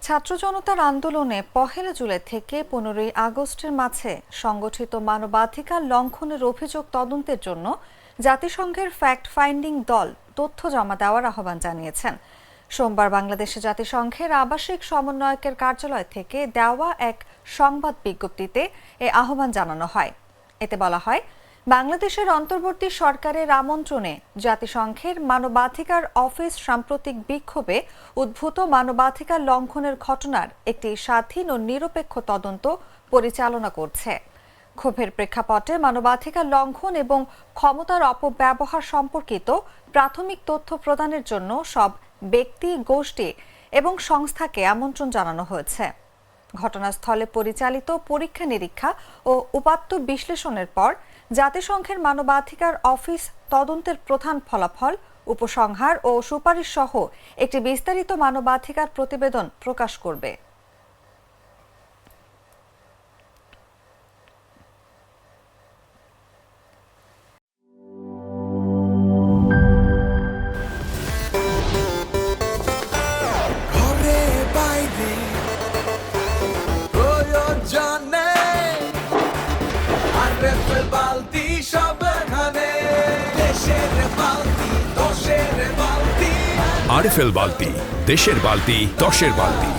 ছাত্র জনতার আন্দোলনে ১ জুলাই থেকে ১৫ আগস্টের মাঝে সংগঠিত মানবাধিকার লঙ্ঘনের অভিযোগ তদন্তের জন্য জাতিসংঘের ফ্যাক্ট ফাইন্ডিং দল তথ্য জমা দেওয়ার আহ্বান জানিয়েছেন। সোমবার বাংলাদেশে জাতিসংঘের আবাসিক সমন্বয়কের কার্যালয় থেকে দেওয়া এক সংবাদ বিজ্ঞপ্তিতে এ আহ্বান জানানো হয়। এতে বলা হয়, বাংলাদেশের অন্তর্বর্তী সরকারের আমন্ত্রণে জাতিসংঘের মানবাধিকার অফিস সাম্প্রতিক বিক্ষোভে উদ্ভূত মানবাধিকার লঙ্ঘনের ঘটনার একটি স্বাধীন ও নিরপেক্ষ তদন্ত পরিচালনা করছে। ক্ষোভের প্রেক্ষাপটে মানবাধিকার লঙ্ঘন এবং ক্ষমতার অপব্যবহার সম্পর্কিত প্রাথমিক তথ্য প্রদানের জন্য সব ব্যক্তি, গোষ্ঠী এবং সংস্থাকে আমন্ত্রণ জানানো হয়েছে। ঘটনাস্থলে পরিচালিত পরীক্ষা নিরীক্ষা ও উপাত্ত বিশ্লেষণের পর জাতিসংঘের মানবাধিকার অফিস তদন্তের প্রধান ফলাফল, উপসংহার ও সুপারিশ সহ একটি বিস্তারিত মানবাধিকার প্রতিবেদন প্রকাশ করবে। আরএফএল বালতি, দেশের বালতি, দশের বালতি।